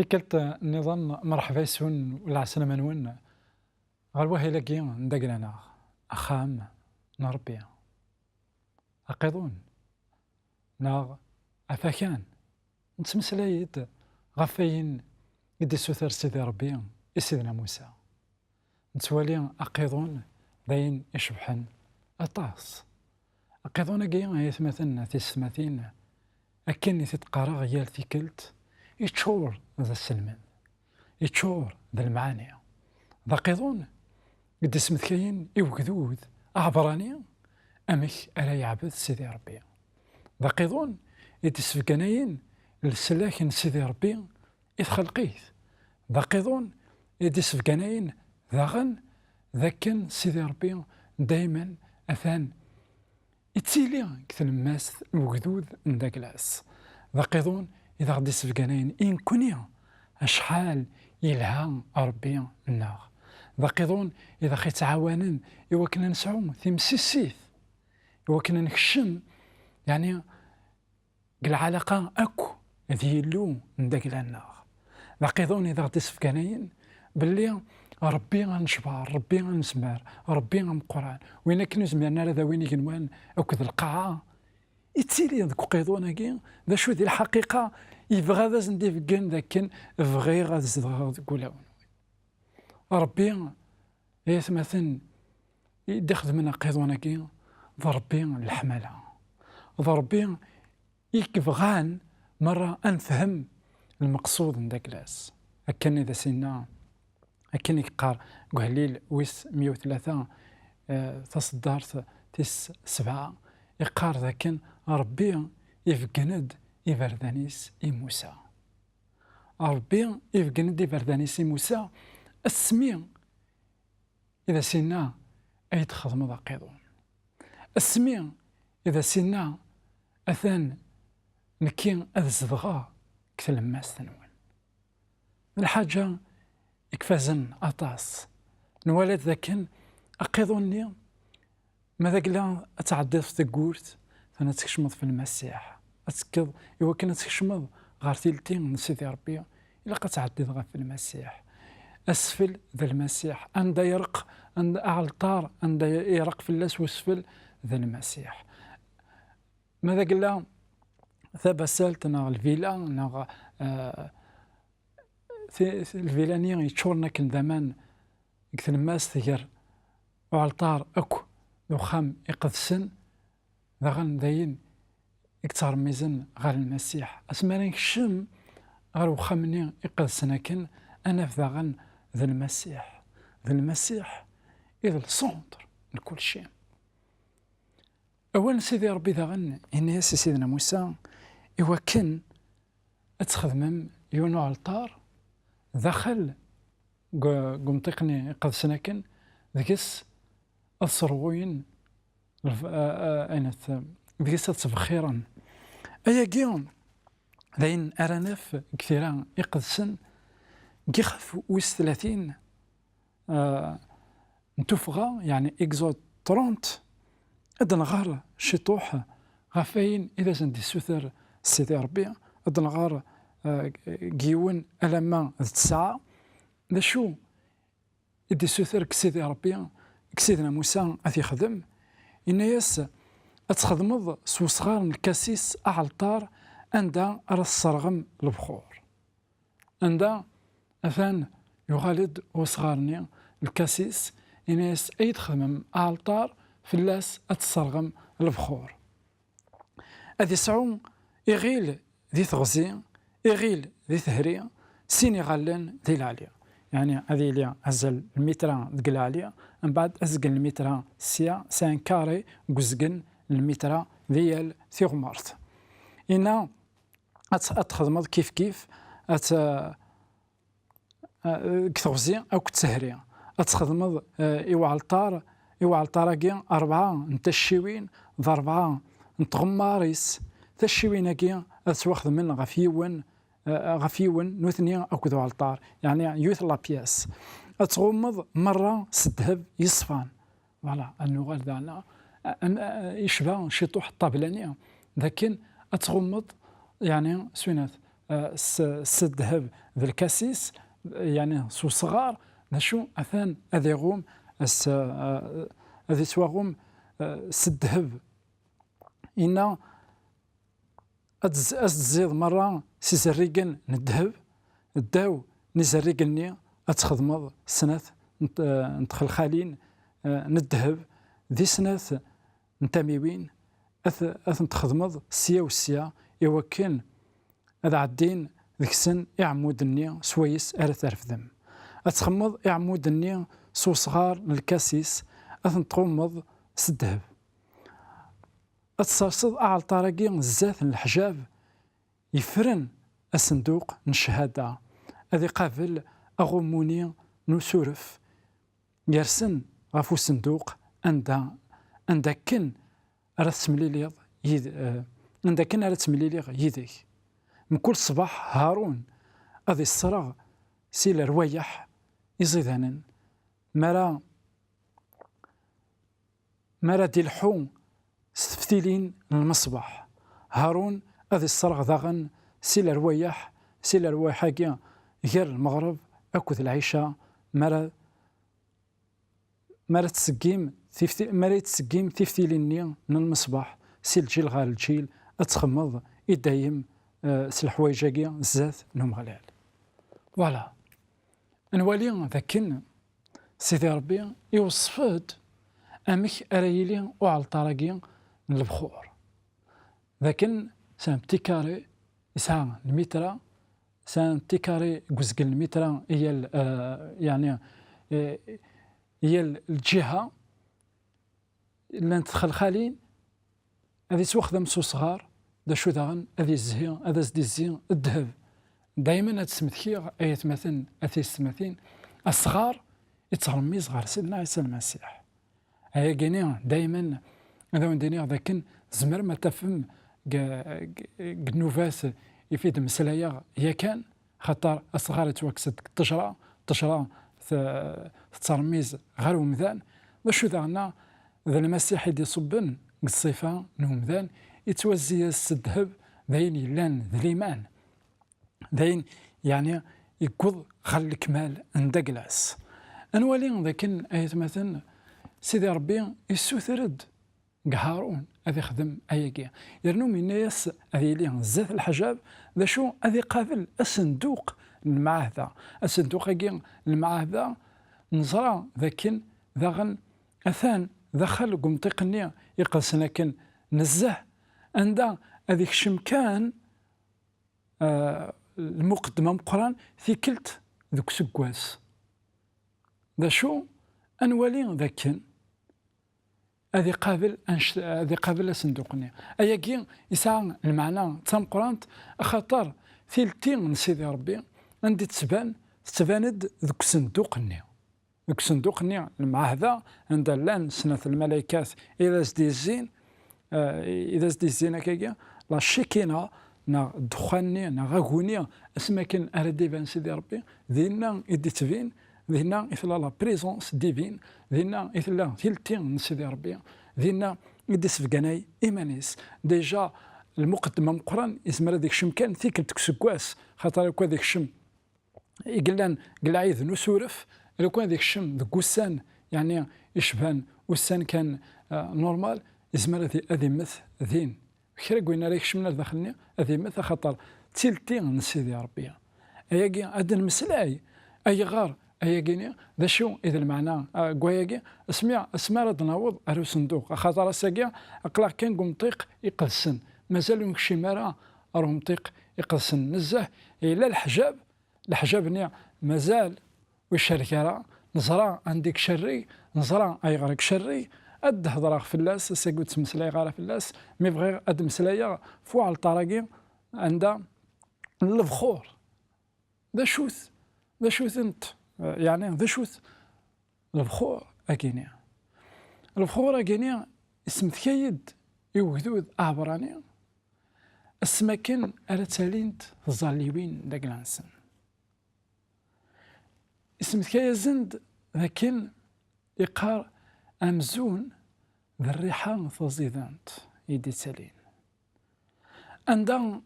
فكرة النظام مرحبا يسون ولا عسلامة نون غير وهي لاقي ندقلنا أخام نربي أقيضون ناغ أفاكان نتمسلايد غفاين يدي سوثر سيدي ربي سيدنا موسى نتوالي أقيضون باين يشبحن أطاس أقيضون أكي يثمثن تيسمثين أكني تتقارا غيال ثيكلت يتشور ذا السلمان يتشور ذا المعاني ذا قيضون قد اسمث كاين يوكذوذ أعبراني أمك ألا يعبد سيدي ربي ذا قيضون يتسفقناين للسلاك سيدي ربي يتخلقيث ذا قيضون يتسفقناين ذاغن ذاكن سيدي ربي دايما أثان يتسيلي كثن ماس وكذوذ ذاك العس ذا قيضون إذا غدي سفقانين إن كونيا أشحال يلها ربي الناغ ذا قيضون إذا خي تعاونن إوا كنا نسعو تيمسيسيث إوا كنا نكشم يعني العلاقة أكو ديالو نداك الناغ ذا قيضون إذا غدي سفقانين باللي ربي غنشبار ربي غنسمار ربي غنقران وين كنا زمرنا هذا وين كنوان أكد القاعة يتسيلي ذاك قيضوناكي ذا شو ذي الحقيقة يبغى ذا زندي فكان ذاك بغي غاد زدغا تقولها ربي يثمثن يدخل منا قيضوناكي ذا ربي الحملة ذا ربي يكبغان مرة أنفهم المقصود من ذاك لاس أكن إذا سنا أكن يقار قهليل ويس 103 تصدرت تيس 7 يقار ذاكن ربي يفقند يفردانيس موسى ربي يفقند يفردانيس موسى السمي إذا سنا أي تخدم ذا قيضون السمي إذا سنا أثان نكين أذزدغا كتلماس ثنوان الحاجة يكفازن أطاس نوالد ذاكن أقيضوني ماذا قلا أتعدي في تقورت فأنا تكشمض في المسيح أتكض إوا كنا تكشمض غار تيلتين من سيدي ربي إلا قتعدي غا في المسيح أسفل ذا المسيح عند يرق عند أعلطار عند يرق في اللاس واسفل ذا المسيح ماذا قلا ثابا سالت ناغ الفيلا ناغ الفيلانية يتشورنا كن زمان كثن ماس ثير وعلطار أكو وخام يقدسن ذاغن داين يكتر ميزن غير المسيح أسمانك الشم غير وخامني يقدسن لكن أنا في ذاغن ذا المسيح ذا المسيح إذا السونتر من كل شيء أولا سيدي ربي ذاغن إني سيدنا موسى إوا كان أتخدمم يونو علطار دخل قمطقني قد سنكن ذكس الصروين أينت ذكس تبخيرا أيا جيون ذين أرانف كثيرا يقدسن كيخف ويس 30 نتوفغا يعني إكزوت 30 أدن غار شطوح غفاين إذا زندي سوثر سيدي ربي أدن غار جيون ألما الساعة ذا شو يدي سوثر كسيدي ربي كسيدنا موسى أثي خدم إن ياس أتخدمض سوصغار الكاسيس أعلطار عندها راس صرغم البخور عندها أثان يغالد وصغارني الكاسيس إن ياس أي تخدم أعلطار في اللاس أتصرغم البخور أذي سعون يغيل ذي تغزي يغيل ذي ثهري سيني غالين ذي العالية يعني هذه اللي أزل المترا ذي العالية من بعد أزقن المترا سان كاري قزقن المترا ذيال ثيغمارت إنا أتخدمض كيف كتغزي أو كتسهري أتخدمض إوعالطار 4 نتشيوين ذا 4 نتغماريس تشيوين أتواخذ من غفيون نوثنيا أكدو علطار يعني يوث لا بياس أتغمض مرة ستهب يصفان فوالا النغال دانا يشبه شي طوح الطابلانية لكن أتغمض يعني سوينات الذهب ذا الكاسيس يعني سو صغار نشو أثان أذي غوم أذي سواغوم الذهب إنا أتزيد مرة سيزريقن الذهب الداو نزريقني أتخدمض سنة ندخل خالين الذهب ذي سنة نتاميوين أث نتخدمض سيا وسيا إوا كان هذا عدين ذيك السن يعمود النيا سويس أرى تعرف ذم أتخمض يعمود النيا سو صغار للكاسيس أثن تغمض سدهب أتصرصد أعلى طارقي الزاث الحجاب يفرن الصندوق الشهادة هذي قابل أغموني نسورف يرسن غفو الصندوق عندها كن أرى تسمليليض عندها كن أرى تسمليليغ يديك من كل صباح هارون أذي الصراغ سيل روايح يزيدانا مرا دي الحوم ستفتيلين المصباح هارون أذي الصراغ ذاغن سيل روايح كيا غير المغرب أكد العيشة مرا تسقيم تفتيلين من المصباح سيل جيل غير الجيل أتخمض يدايم سلحوايجاكيا زاث نوم غلال فوالا نوالي ذاكن سيدي ربي يوصفد أمك أرايلي وعلى طراقيا البخور ذاكن سان بتيكاري يسعى المترا سان بتيكاري جزء المترا هي يعني هي الجهة اللي ندخل خالين هذه سوخدم سو صغار دا شو داغن هذه الزهية هذا زدي الزين الذهب دائما هاد السمثكي ايات مثلا اثي السماثين الصغار يتغرمي صغار سيدنا عيسى المسيح هيا كينيا دائما هذا ونديني ذاك زمر ما تفهم قنوفاس يفيد مسلايا هي كان خاطر الصغار يتوكسد تجرى تترميز غير ومذان وشو داغنا ذا المسيح يدي صبن الصفة نومذان يتوزي الذهب ذاين يلان ذا الإيمان ذاين يعني يقض خل الكمال ندقلاس أنوالي ذاكن آية مثلا سيدي ربي يسوثرد هارون هذا يخدم أياكيا يرنو من ناس هذه ليه زات الحجاب ذا شو هذه قابل الصندوق المعاهدة الصندوق هاكي المعاهدة نزرى ذاكن ذاغن أثان دخل قمطيقني يقلس لكن نزه عند هذيك الشمكان المقدمة مقران في كلت ذوك سكواس ذا شو أنوالي ذاكن هذه قابل صندوقني أياكي يسعى المعنى تام قرانت خاطر ثلثين سيدي ربي عندي تباند ذوك صندوقني ذوك صندوقني المعاهدة عند لان سنة الملائكات إذا زدي الزين هكاكا لا شيكينا نا دخاني نا غاغوني اسما كان اردي بان سيدي ربي ذينا يدي تبين ذينا إثلا لا بريزونس ديفين ذينا إثلا ثلثين سيدي ربي ذينا يدي سفقاناي إيمانيس ديجا المقدمة مقران اسم هذيك الشم كان ثيكل تكسكواس خاطر لو هذيك الشم يقلان قلعيذ نسورف لو كان هذيك الشم ذك وسان يعني يشبهان وسان كان نورمال اسم هذه مث ذين كرا قوينا ريك شمنا داخلني هذه مث خاطر تلتين سيدي ربي أياكي هذا المسلاي أي غار أياكيني ذا شو إذا المعنى قوياكي اسمع راه نعوض أرو صندوق خاطر ساكيا أقلع كان قمطيق يقلسن مازال يمشي مرا أرو مطيق يقلسن نزه إلا الحجاب نيا مازال والشركة راه نزرع عندك شري نزرع أي غارك شري أد هضراغ فلاس ساكو تمسلاي غارة فلاس مي بغي أد مسلايا فوع الطراقي عندها البخور ذا شوث انت يعني ذا شوث البخور أكينيا البخور أكينيا اسم ثكايد يوهدود أعبرانيا السماكن على تالينت الظاليوين داك العنسن اسم ثكايا زند لكن يقار أمزون ذا الريحة تزيدانت يدي تالين عندها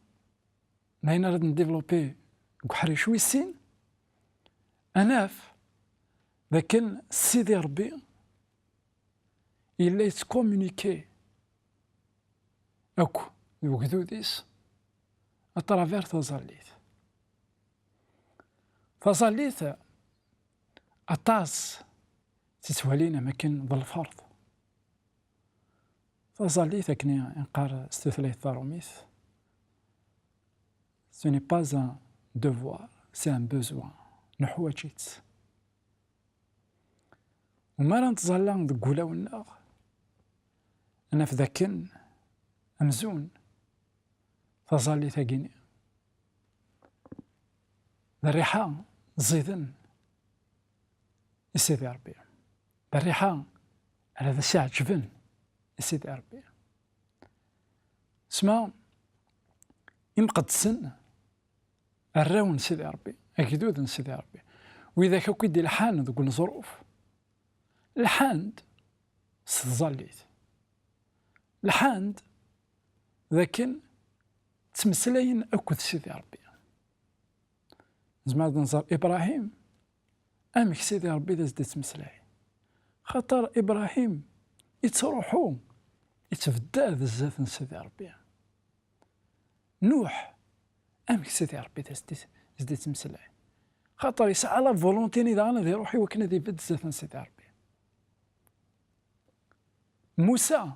ناين راه نديفلوبي كحري شوي السين اناف لكن سيدي ربي إلا يتكومونيكي أكو وكذوديس أترافير تظليت فظليت أطاس تتوالينا مكان بالفرض فظليت كني نقار استثليت ضروميث ce n'est pas un devoir c'est un besoin نحوجيت وما راه نتظلم دكولا والنار أنا في ذاكن أمزون فظلي ثاقيني الريحة زيدن سيدي ربي الريحة على ذا الساعة جبن سيدي ربي اسمع يمقدسن الراون سيدي ربي أكيدود سيدي ربي وإذا كاكو يدي الحان ذوك الظروف الحاند ستظليت الحاند لكن تمسلاين أكد سيدي ربي زعما نظر إبراهيم أمك سيدي ربي داز تمسلاي خاطر إبراهيم يتروحو يتفدا بزاف من سيدي ربي نوح أمك سيدي ربي داز تمسلاي خاطر يسعى لا فولونتيني دا أنا دي روحي وكنا دي بد بزاف من سيدي ربي موسى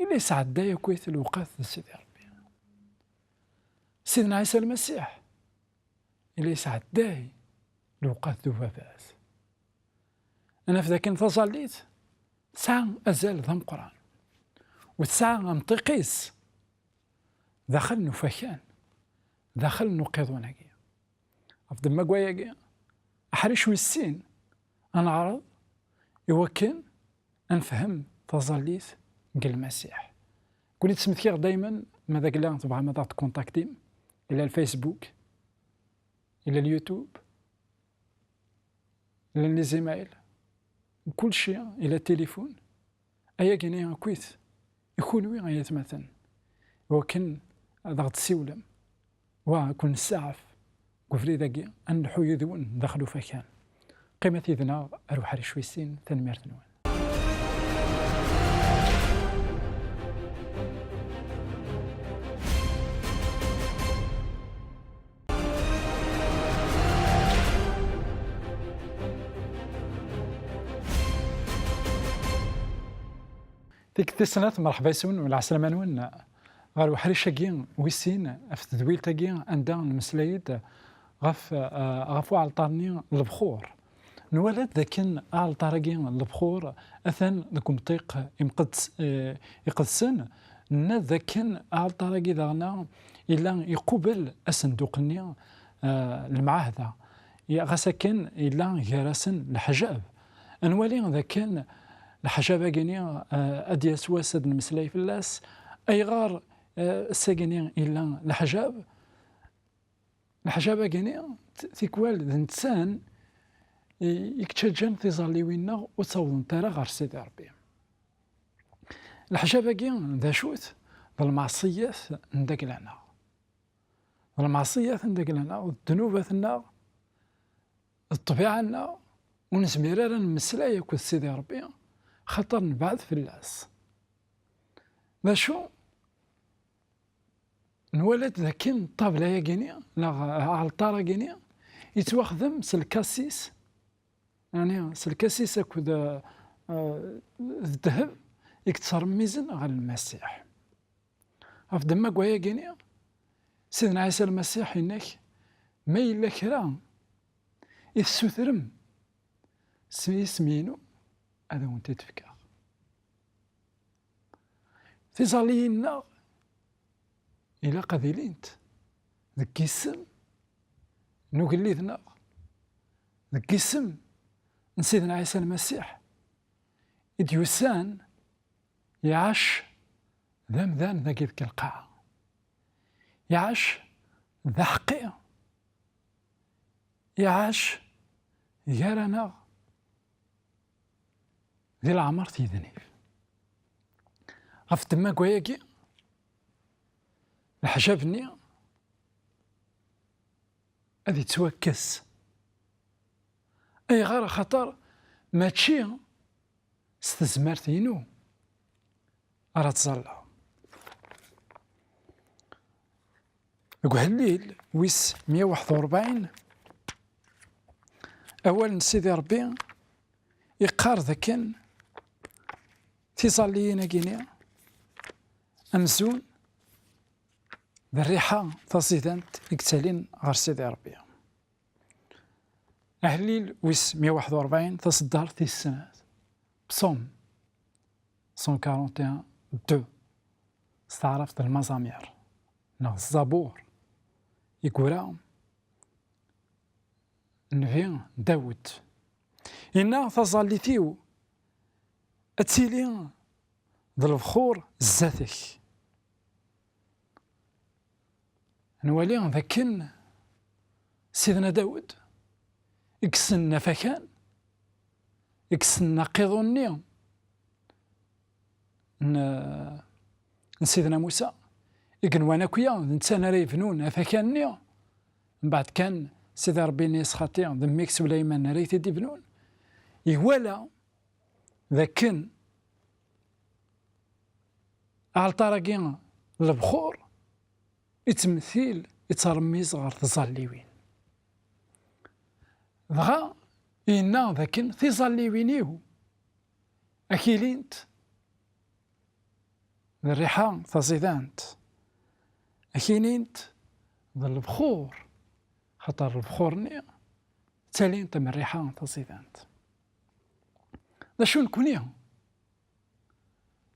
إلا يسعد دايا كويت الوقات سيدي ربي سيدنا عيسى المسيح إلا يسعد داي الوقات ذبابات أنا في ذاك انتصليت ساعة أزال ذم قرآن وساعة منطقيس داخل نفكان داخل نقيضوناكي أفضل ما قواياكي أحرش ويسين أنا عرض يوكن أنفهم تظليت قال المسيح كنت تسمثيغ دايما ماذا قلنا طبعا ماذا تكونتاكتيم إلى الفيسبوك إلى اليوتيوب إلى الزيمايل كل شيء إلى التليفون أيا كيني كويت يكون وين يتمثل وكن ضغط سيولم وكن السعف كفري ذاكي أنحو يذون دخلوا فكان قيمة إذنا أروح رشويسين تنمير تنوان ديك التسنات مرحبا يسون ولا عسلامة نون غير وحري شاكين ويسين في تدويل تاكين عندها المسلايد غف عالطارني البخور نولد ذاكن عالطارقي البخور أثن ذاك مطيق يقدسن نا ذاكن عالطارقي ذانا إلا يقبل الصندوقني المعاهدة غسكن إلا جراسن الحجاب أنوالي ذاكن الحجابة كينيا أدي سواسد المسلاي في اللاس أي غار الساكينيا إلا الحجابة كينيا تيكوال الإنسان يكتشجن تيظلي وينا وتصوضن ترى غير سيدي ربي الحجابة كين ذا شوت بالمعصيات نداك لنا المعصيات نداك لنا والذنوبات لنا الطبيعة لنا ونسميرا نمسلاي كود سيدي ربي خطر نبعد في اللاس ذا شو نولد ذاكين طابلة يا كينيا لا عالطارة كينيا يتواخذم سلكاسيس يعني سلكاسيس أكود الذهب يكتسر ميزن على المسيح أفضل ما قويا كينيا سيدنا عيسى المسيح إنك ما إلا كرا يسوثرم سمينو هذا وانت تفكر في ظلينا إلى قذيلينت ذك اسم نقليذنا ذك اسم سيدنا عيسى المسيح إديوسان يعاش ذا ذاك القاعة يعاش ذا حقيقة يعاش يارانا ذي العمر تيذنيف غف تما كواياكي الحجابني هذه توكس أي غير خطر ماشي استزمارتينو راه تزلى. وهالليل ويس 141 أول سيدي ربي يقار ذاكن تيصلينا كينيا أمزون بالريحة تصيدانت يكتالين غير سيدي ربي. أهليل ويس 141 تصدر في السماء بصوم 141 2 استعرفت المزامير نا الزبور يقول نبي داود إنا تظليتيو أتيلي ذو الفخور الزاتك نولي ذاكن سيدنا داود يكسن فكان يكسن قيضوني سيدنا موسى يكن وانا كويا نتسانا راه يفنون فكانني من بعد كان سيدي ربي نيس خاطئ ذميك سليمان راه تيدي بنون يهوالا ذاكن على طرقين البخور يتمثيل يترميز غير تظليوين دغا إنا ذاكن تظليوينيو أكيلينت الريحة تصيدانت أكيلينت ذا البخور خطر البخورني تالينت من الريحة تصيدانت ذا شو نكونيها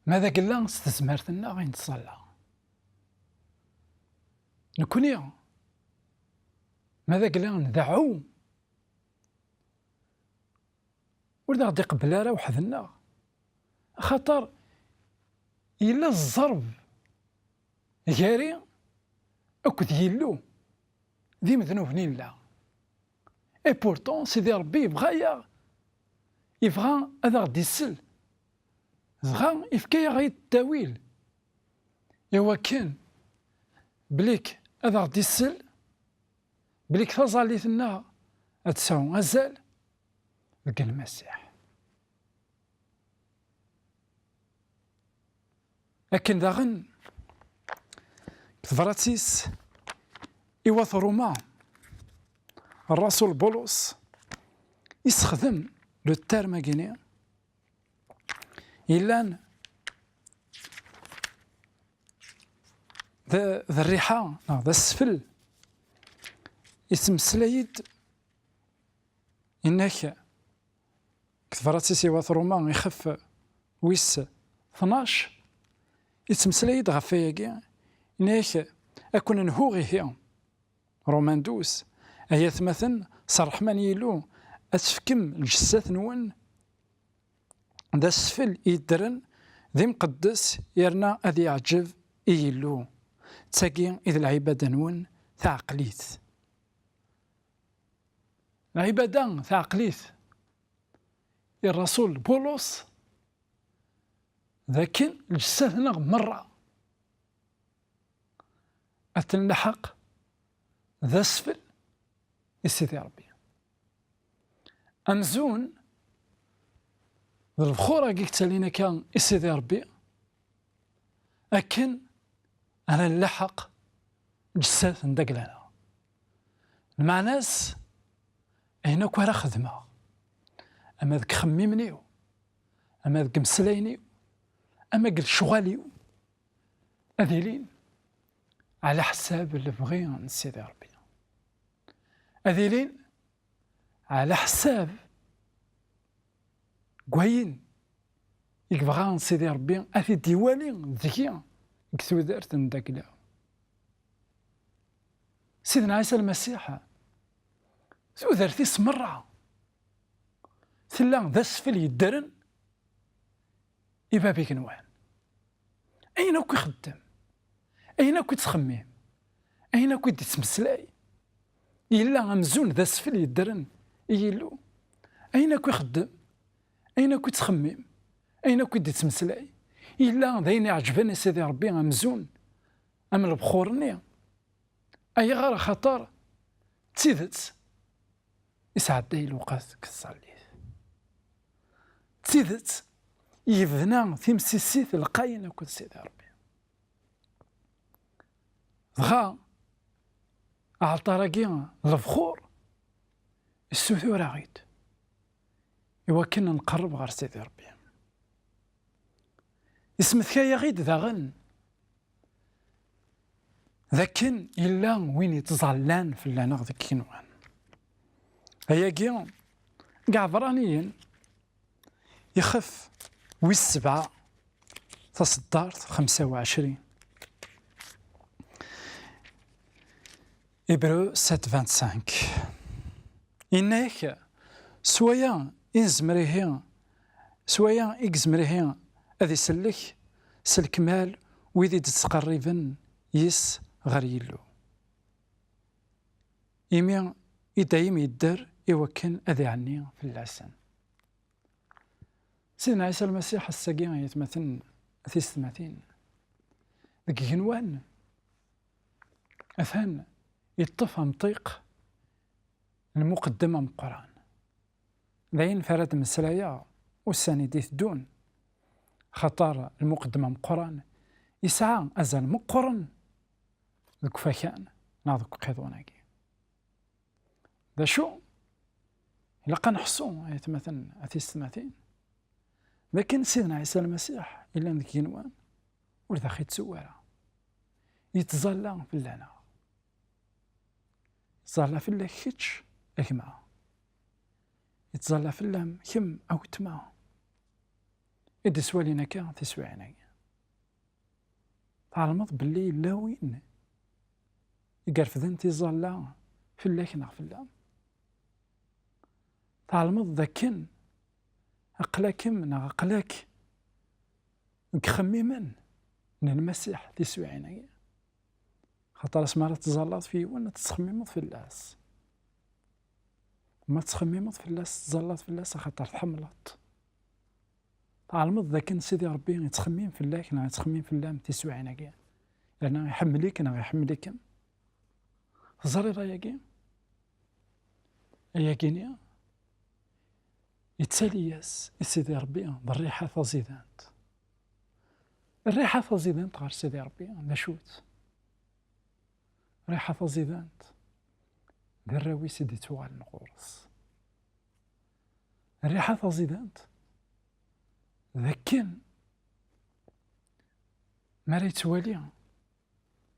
ماذا قلنا استثمارتنا غين تصلى نكونيها ماذا قلنا ندعو ولا غادي قبل راه وحدنا خاطر إلا الزرب جاري أكد يلو ذي مذنوبني لا اي بورتون سيدي ربي يبغى هذا غادي يسل بغا يفكايا غاية التاويل إوا كان بليك هذا غادي يسل بليك تظليتنا أتساو غزال لك المسيح لكن داغن كفراتيس إواث روما الرسول بولس يستخدم لو تيرم كيني إلا ذا الريحة ذا السفل يتمسلايد إنك كفراتيس إواث روما يخف ويس 12 يتمسلايد غفاياكي إنك أكون نهوغي هي رومان 12 أهي ثمثن صرح من يلو أتفكم الجسات نون ذا السفل يدرن ذي مقدس يرنا أذي يعجب إيلو تاقي إذا العبادة نون ثعقليت العبادة ثعقليت الرسول بولس ذاكن الجسات نغ مرة أتنلحق ذا السفل يسيدي ربي أمزون البخورة كيك تالينا كان يسيدي ربي أكن أنا نلحق جسات ندق لنا مع ناس هنا كوارا خدمة أما ذك خميمنيو أما ذك مسلاينيو أما قل شغاليو أذيلين على حساب اللي بغي نسيدي ربي أذيلين على حساب قوين يبغى نسيدي ربي أثي ديواني ذكية كثو دارت نداك لا سيدنا عيسى المسيح ثو دارتي سمرة ثلا ذا السفل يدرن يبابيك نوان أين كي خدام أين كي تخمم أين كي تتمسلاي إلا غمزون ذا السفل يدرن يلو أين كي خدام أين كي تخمم أين كي تتمسلاي إلا ذاين عجبني سيدي ربي غمزون أم البخورني أي غير خطر تيدت يسعد الوقت كتصلي، تيدت يبنى تيمسيسيت القاين كل سيدي ربي. دغا عالطراقي الفخور السوثور غيد إوا كنا نقرب غير سيدي ربي. اسمث يا غيد داغن ذاكن إلا وين يتزلان في اللعنة ذاك كينوان هيا كي كاع برانيين يخف والسبعة تصدارت 25 إبرو 7:25 إنك سويا إنزمريهين سويا إكزمريهين أذي سلك سلكمال ويدي تتقربن يس غير يلو إيمي إدايم يدر إوكن أذي عني في اللسان. سيدنا عيسى المسيح الساقين يتمثل ثيستماتين ذاك جنوان أثان يطفى مطيق المقدمة من القرآن ذاين فراد مسلايا والساني ديث دون خطر المقدمة من القرآن يسعى أزال مقرن ذوك فكان ناضك قيضوناكي ذا شو إلا قنحصو يتمثل ثيستماتين لكن سيدنا عيسى المسيح إلا ذاك ينوان ولذا خيت سوارة يتظلى في اللعنة يتظلى في الله كيتش أكما يتظلى في اللام كم أو تما إدي سوالينا كا تسوعنا تعلمت باللي لا وين يقرفذن تظلى في الله كنا في اللام تعلمت ذاكن أقلاك من أقلاك خميما من المسيح تسوعنا خاطر اسمها تزلط فيه وانا تخممت في اللاس ما تخممت في اللاس تزلط في اللاس خاطر تحملت تعلمت ذاك سيدي ربي يتخمم في الله كنا يتخمم في الله تسوعنا كاع لأنه يحمليك أنا يحمليك زري رايا أيا كينيا يتسالياس سيدي ربي بالريحة فزيدانت الريحة فزيدانت غير سيدي ربي نشوت ريحة فزيدانت دراوي سيدي توال نغورس الريحة فزيدانت ذاكن ما ريت والي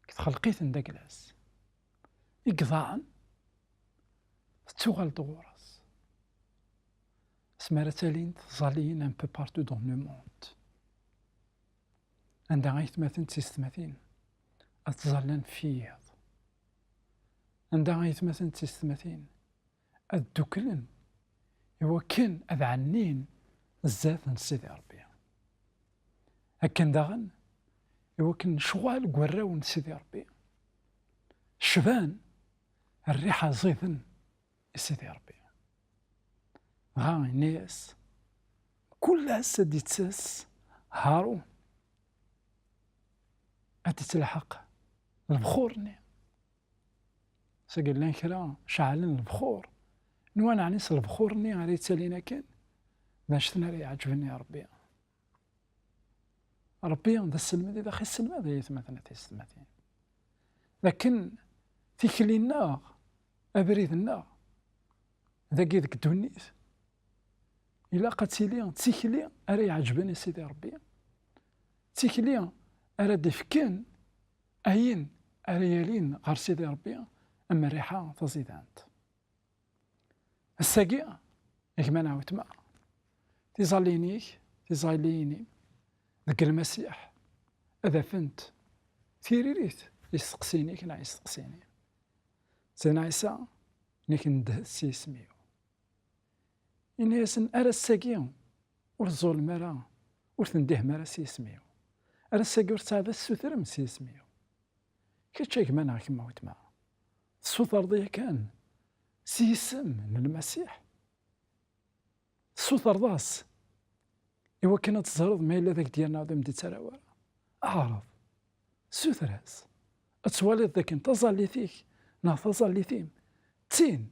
كتخلقيت نداكلاس إقضاعا توال دغورس سمارة تالين تظالين ان بو بارتو دون لو موند عندها غيتماثل تيستماثين أتظلن فيه عندها غيتماثل تيستماثين الدكلن هو كان أذعنين الزاف نسيدي ربي هكا داغن هو كان شغال قراو نسيدي ربي شبان الريحة زيفن سيدي ربي غا الناس كلها سدي تساس هارون أتتلحق البخورني سقال لنا كرا شعلن البخور نوانا عنيس البخورني غادي تسالينا كان باش تناري عجبني يا ربي ربي ذا السلمة ذا خي السلمة ذا يتمثل تيستماتين لكن تيكلينا أبريدنا ذاكي ذاك الدونيت إلا قتيلي تيكلي أري عجبني سيدي ربي تيكلي أرى دفكان أين أريالين غير سيدي ربي أما الريحة تزيدانت الساقية يكما نعاود ما تيزاليني ذاك المسيح هذا فنت تيريريت يستقسيني كنا يستقسيني سيدنا عيسى نيك ندهسي سميو إني أرى الساقية ورزول مرا ورثنده مرا سيسميو أرى الساقية ورتعب السوثر مسيسميو كيتشا كما نعاود كما وتما الصوت أرضية كان سيسم من المسيح الصوت أرضاس إوا كانت تزرد ما إلا ذاك ديالنا غادي مدي تراوار أعرض سوثراس أتواليت ذاك تظلي فيك نا تظلي ثيم تين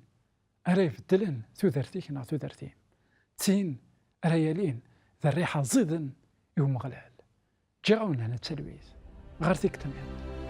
أرا يبدلن تودرتيك نا تودرتين، تين أرا يالين ذا الريحة زيدن يوم غلال. جاونا هنا التلويز غير تيك تمام.